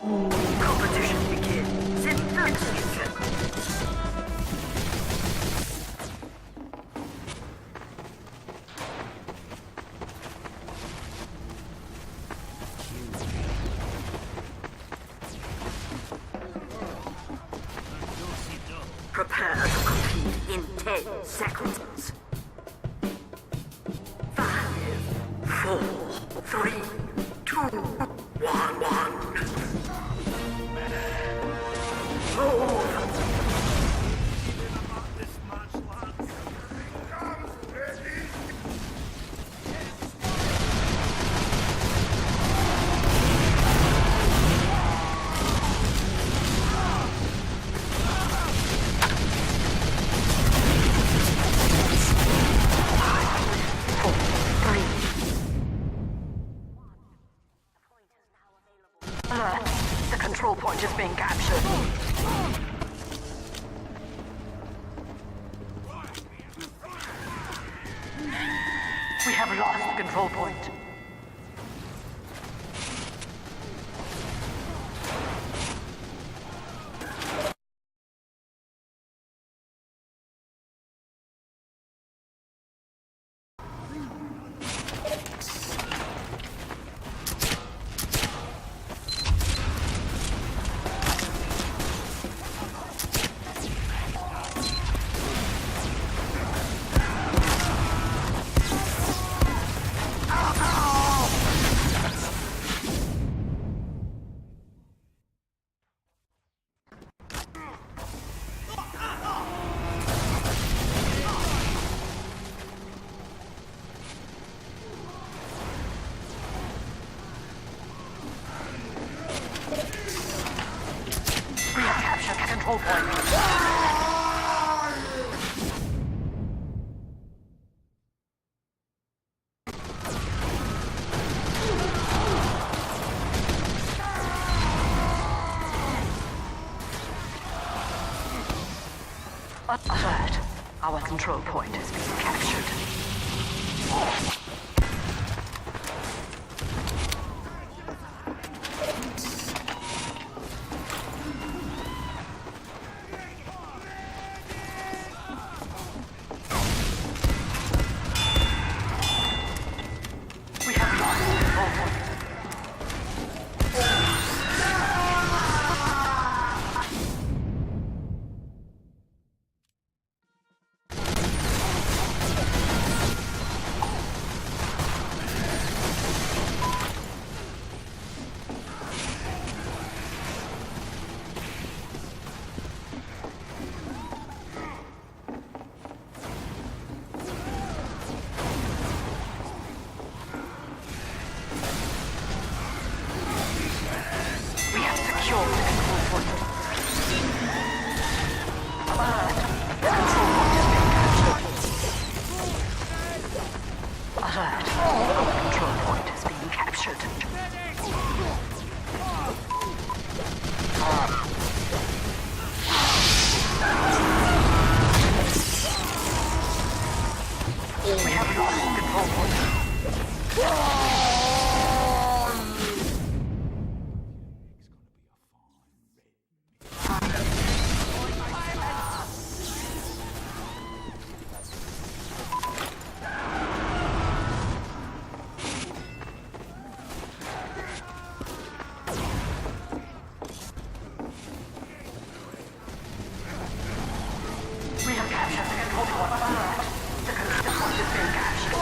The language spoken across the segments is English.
Competition begins in 30 seconds. Prepare to compete in 10 seconds. 5, 4, 3, 2, 1. Move! The control point is being captured. We have lost the control point. We have captured the control point. Alert. Our control point is being captured. We have lost the control point. We have secured the control point. Alert. The control point is being captured. Alert. Our control point is being captured. We have lost the control point. We have captured the control point. Alert. The control point is being captured.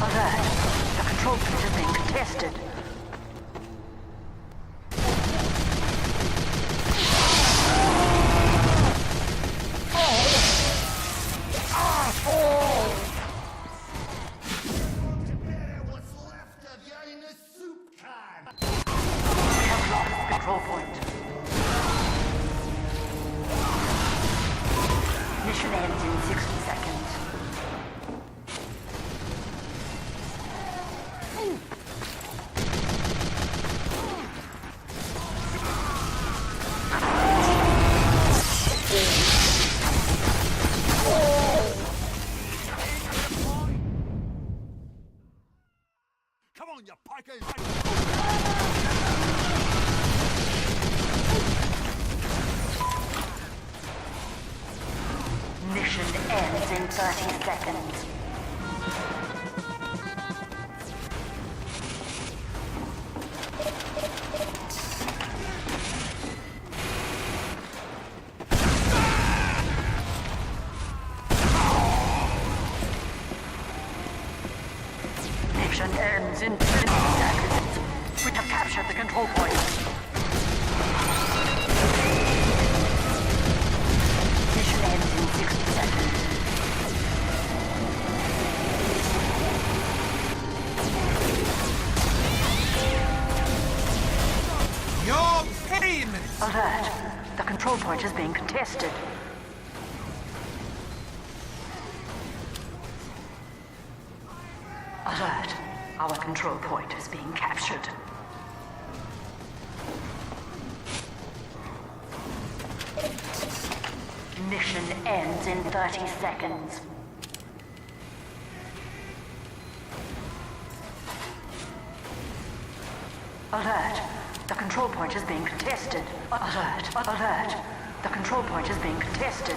Alert. The control point is being contested. We have lost the control point. Mission ends in 60 seconds. Come on, you pikers! Mission ends in 30 seconds. Mission ends in 20 seconds. We have captured the control point. Mission ends in 60 seconds. Your pain! Alert! The control point is being contested. Alert! Our control point is being captured. Mission ends in 30 seconds. Alert! The control point is being contested. Alert! Alert! The control point is being contested.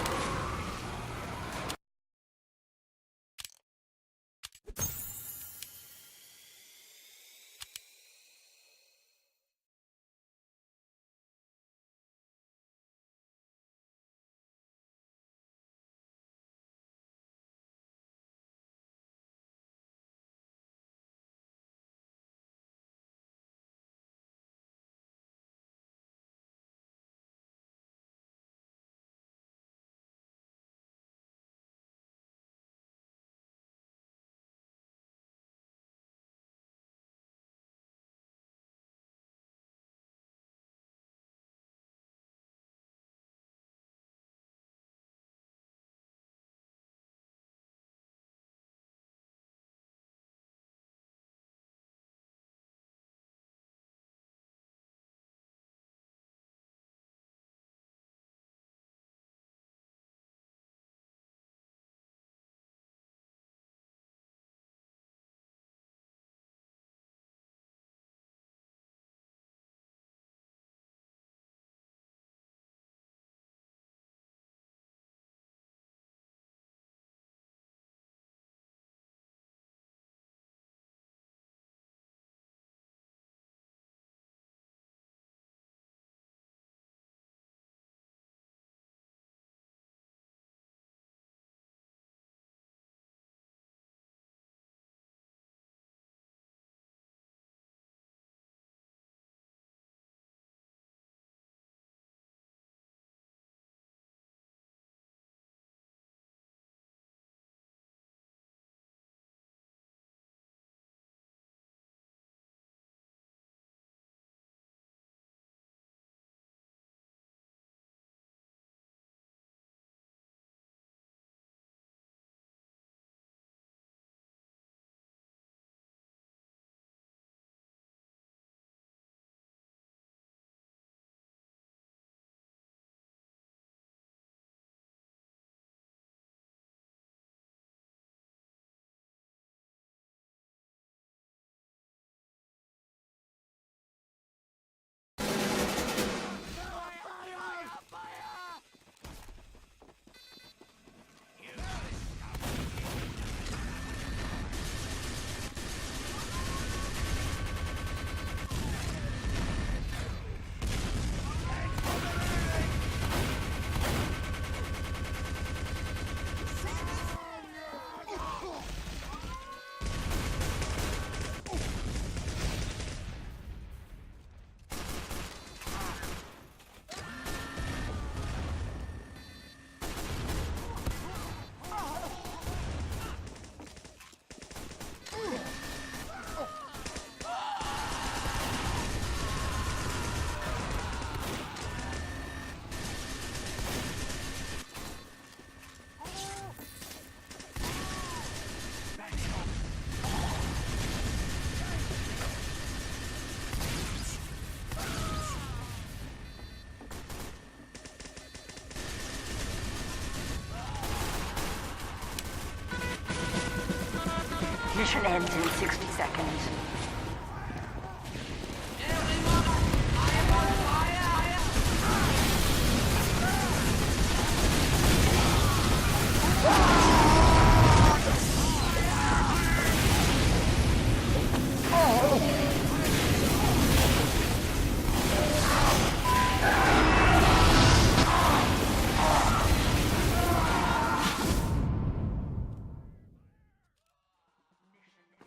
Mission ends in 60 seconds.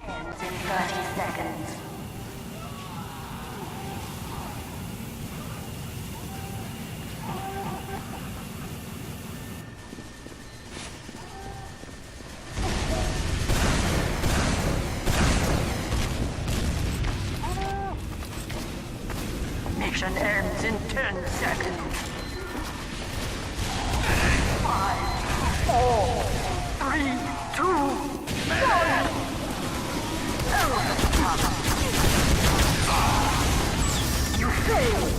Ends in 30 seconds. Mission ends in 10 seconds. 5, 4, 3, 2, 1. You failed!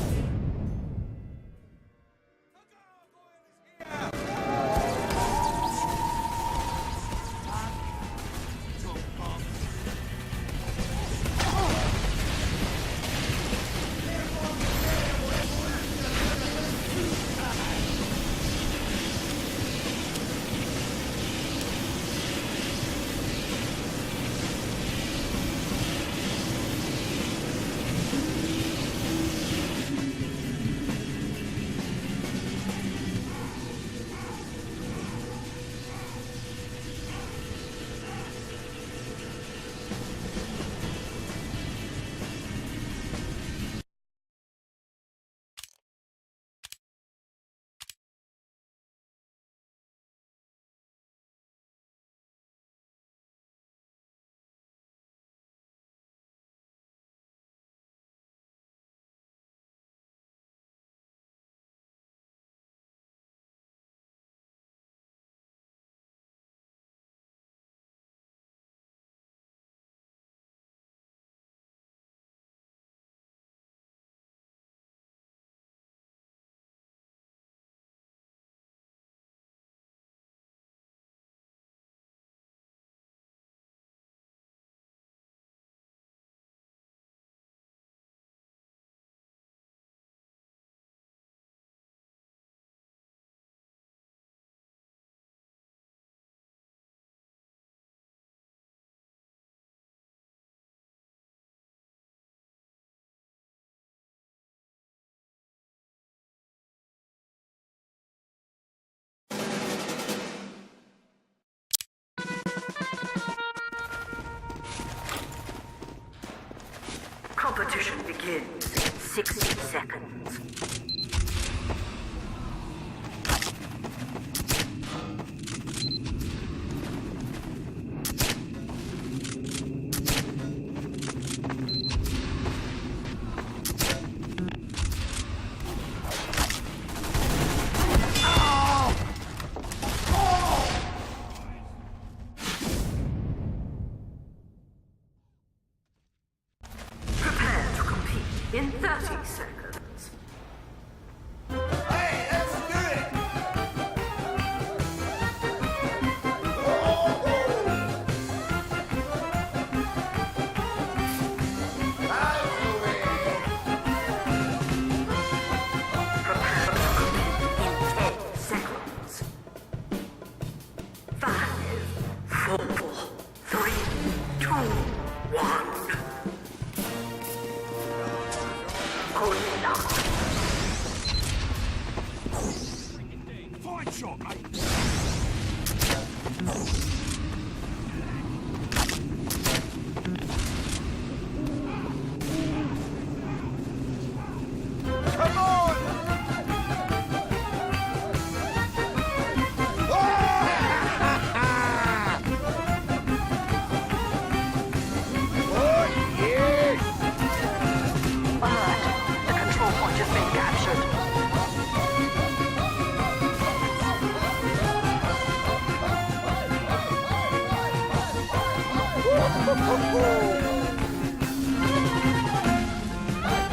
Competition begins in 60 seconds. Prepare to compete in 30 seconds. Hey, let's do it! Prepare to compete in 10 seconds. 5, 4, 3, 2, 1. Good luck. Fine shot, mate. Come on! Oh, yes! Alert! The control point has been captured.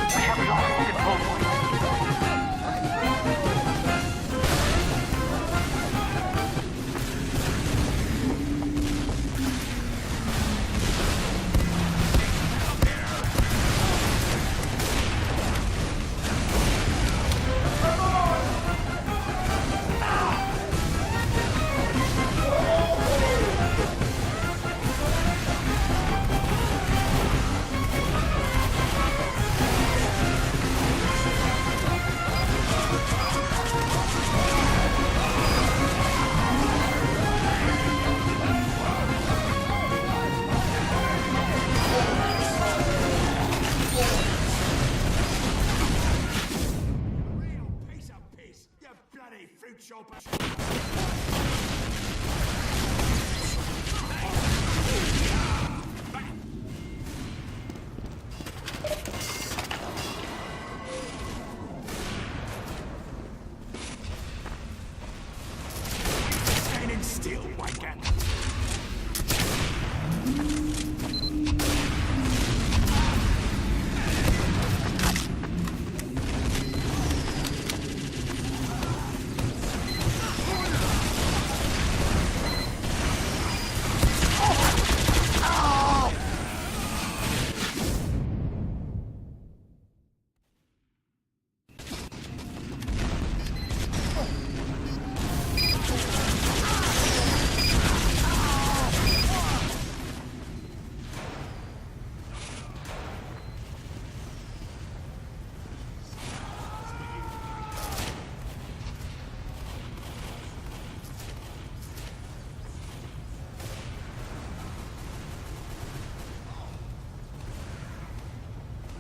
We have lost the control point.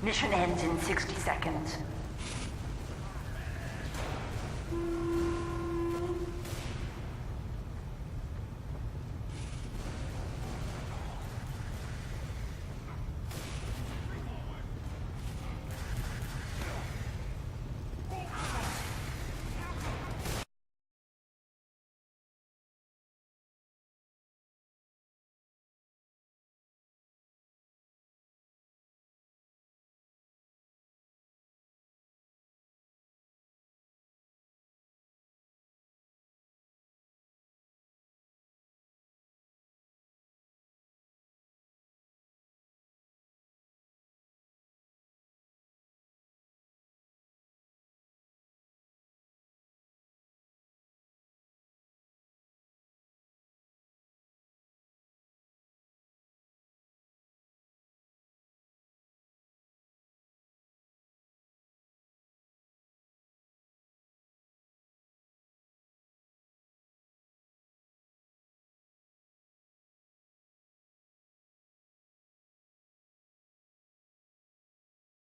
Mission ends in 60 seconds.